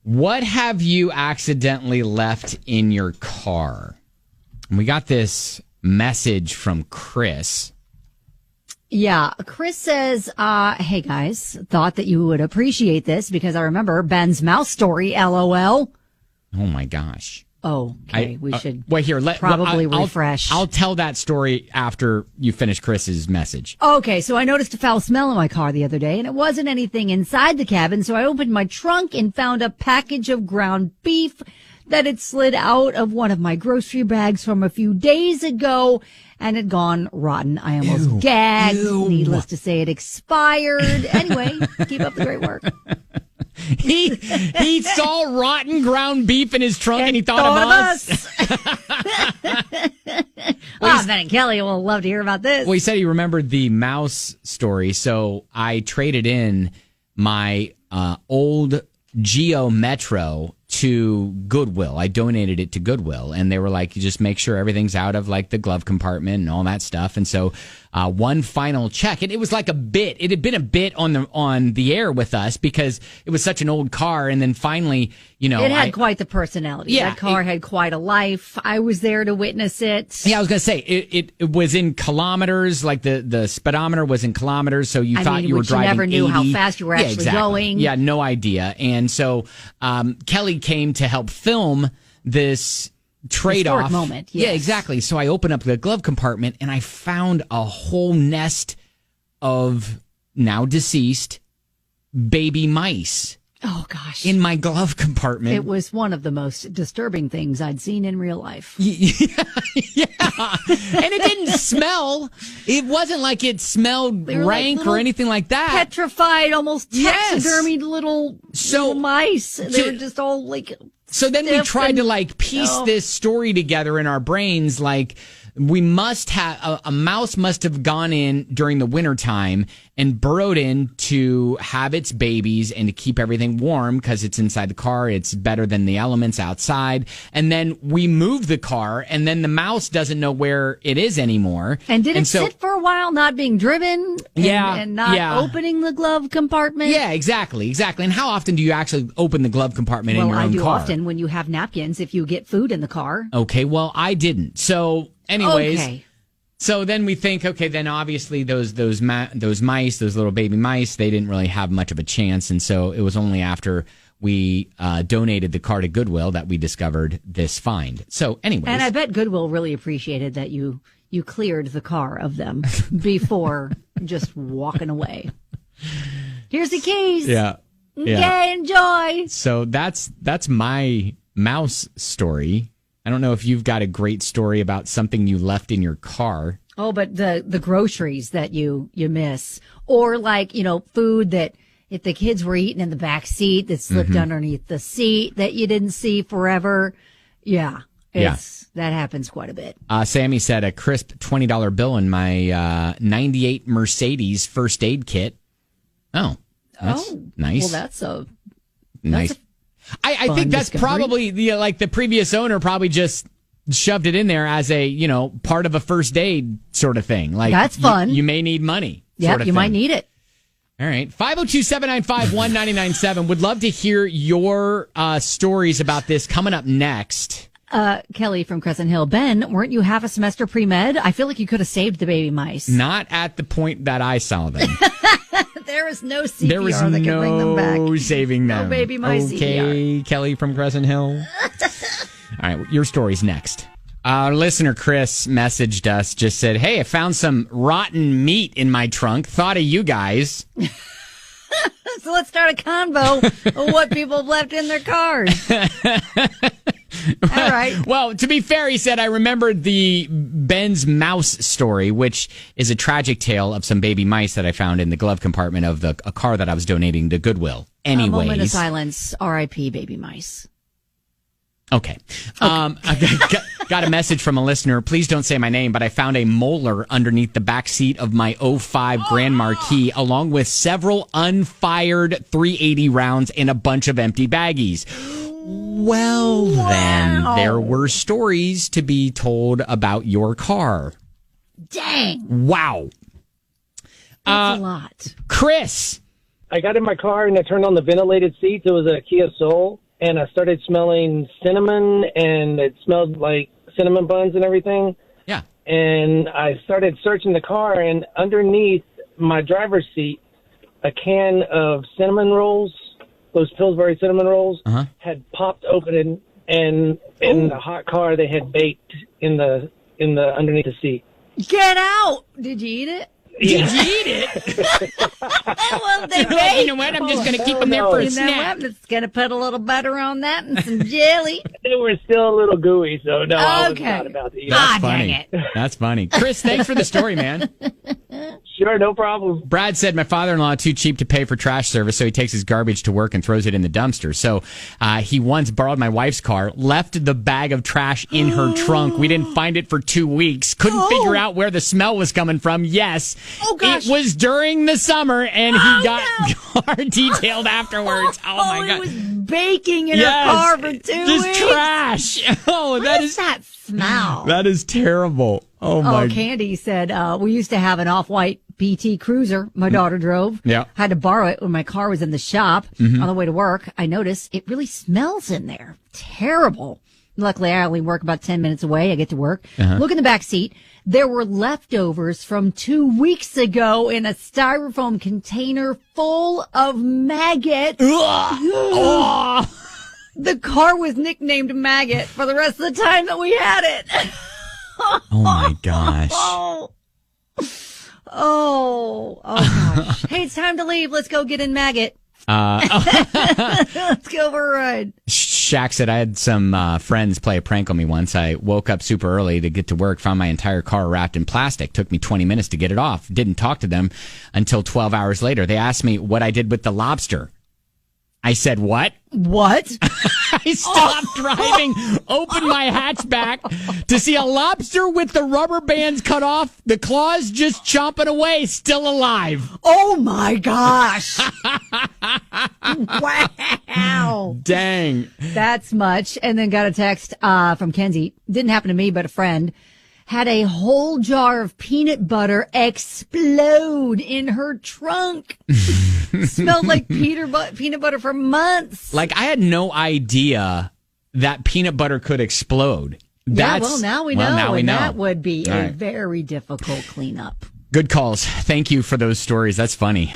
What have you accidentally left in your car? And we got this message from Chris. Yeah, Chris says, hey guys, thought that you would appreciate this because I remember Ben's mouse story, LOL. Oh my gosh. Oh, okay. We should probably refresh. I'll tell that story after you finish Chris's message. Okay, so I noticed a foul smell in my car the other day, and it wasn't anything inside the cabin, so I opened my trunk and found a package of ground beef that had slid out of one of my grocery bags from a few days ago and had gone rotten. I almost gagged. Needless to say, it expired. Anyway, keep up the great work. He saw rotten ground beef in his trunk and he thought of us. Ben and Kelly will love to hear about this. Well, he said he remembered the mouse story, so I traded in my old Geo Metro to Goodwill. I donated it to Goodwill, and they were like, you just make sure everything's out of like the glove compartment and all that stuff. And so one final check, and it was like a bit. It had been a bit on the air with us because it was such an old car, and then finally, it had quite the personality. Yeah, that car had quite a life. I was there to witness it. Yeah, I was going to say it was in kilometers, like the speedometer was in kilometers, so you thought you were driving 80. You never knew how fast you were actually going. Yeah, no idea. And so Kelly came to help film this trade-off historic moment. Yes. Yeah, exactly. So I opened up the glove compartment and I found a whole nest of now deceased baby mice. Oh, gosh. In my glove compartment. It was one of the most disturbing things I'd seen in real life. Yeah. And it didn't smell. It wasn't like it smelled rank or anything like that. Petrified, almost taxidermied little mice. They were just all like... So then we tried to piece this story together in our brains, we must have a mouse must have gone in during the wintertime and burrowed in to have its babies and to keep everything warm because it's inside the car. It's better than the elements outside. And then we moved the car, and then the mouse doesn't know where it is anymore. And did it sit for a while, not being driven? And not opening the glove compartment? Yeah, exactly. And how often do you actually open the glove compartment in your own car? Well, I do often when you have napkins if you get food in the car. Okay, well, I didn't. So... Anyways, so then we think, okay, then obviously those mice, those little baby mice, they didn't really have much of a chance. And so it was only after we donated the car to Goodwill that we discovered this find. So anyways. And I bet Goodwill really appreciated that you cleared the car of them before just walking away. Here's the keys. Yeah. Okay, enjoy. So that's my mouse story. I don't know if you've got a great story about something you left in your car. Oh, but the groceries that you miss, or food that if the kids were eating in the back seat that slipped underneath the seat that you didn't see forever. Yeah, that happens quite a bit. Sammy said a crisp $20 bill in my 98 Mercedes first aid kit. Oh, that's nice. Well, that's nice. I think that's probably the previous owner probably just shoved it in there as a, part of a first aid sort of thing. That's fun. You may need money. Yeah, you might need it. All right. 502-795-1997. Would love to hear your stories about this coming up next. Kelly from Crescent Hill. Ben, weren't you half a semester pre-med? I feel like you could have saved the baby mice. Not at the point that I saw them. There was no CPR that could bring them back. No saving them. No baby mice Okay, CPR. Kelly from Crescent Hill. All right, your story's next. Our listener Chris messaged us, just said, hey, I found some rotten meat in my trunk. Thought of you guys. So let's start a convo of what people have left in their cars. All right. Well, to be fair, he said, I remembered the Ben's mouse story, which is a tragic tale of some baby mice that I found in the glove compartment of a car that I was donating to Goodwill. Anyways. A moment of silence. R.I.P. baby mice. Okay. I got a message from a listener. Please don't say my name, but I found a molar underneath the back seat of my '05 Grand Marquis, along with several unfired .380 rounds and a bunch of empty baggies. Well, then, there were stories to be told about your car. Dang. Wow. That's a lot. Chris. I got in my car and I turned on the ventilated seats. It was a Kia Soul. and I started smelling cinnamon, and it smelled like cinnamon buns and everything. Yeah. And I started searching the car, and underneath my driver's seat, a can of cinnamon rolls, those Pillsbury cinnamon rolls, had popped open, and in the hot car they had baked in the underneath the seat. Get out! Did you eat it? Did you eat it? Well, they You know what? I'm just going to keep them there for a snack. I'm just going to put a little butter on that and some jelly. They were still a little gooey, so no, I was Okay. not about to eat it. That's dang funny. it. That's funny. Chris, thanks for the story, man. Sure, no problem. Brad said my father-in-law too cheap to pay for trash service, so he takes his garbage to work and throws it in the dumpster. So he once borrowed my wife's car, left the bag of trash in her trunk. We didn't find it for 2 weeks. Couldn't figure out where the smell was coming from. Yes, gosh. it was during the summer, and he got car detailed afterwards. Oh my It god! was baking in her car for 2 just weeks. trash. Oh, What is that smell? that is terrible. Oh my! Candy said, we used to have an off-white PT Cruiser my daughter drove. Yeah. Had to borrow it when my car was in the shop on the way to work. I noticed it really smells in there. Terrible. Luckily, I only work about 10 minutes away. I get to work. Look in the back seat. There were leftovers from 2 weeks ago in a styrofoam container full of maggots. Oh. The car was nicknamed Maggot for the rest of the time that we had it. Oh my gosh. Oh gosh. Hey, it's time to leave. Let's go get in Maggot. Let's go for a ride. Shaq said, I had some friends play a prank on me once. I woke up super early to get to work, found my entire car wrapped in plastic. Took me 20 minutes to get it off. Didn't talk to them until 12 hours later. They asked me what I did with the lobster. I said, what? What? I stopped driving, opened my hatchback to see a lobster with the rubber bands cut off, the claws just chomping away, still alive. Oh my gosh. Wow. Dang. That's much. And then got a text from Kenzie. Didn't happen to me, but a friend. Had a whole jar of peanut butter explode in her trunk. Smelled like peanut butter for months. Like, I had no idea that peanut butter could explode. Now we know. Now we know. That would be All a right. very difficult cleanup. Good calls. Thank you for those stories. That's funny.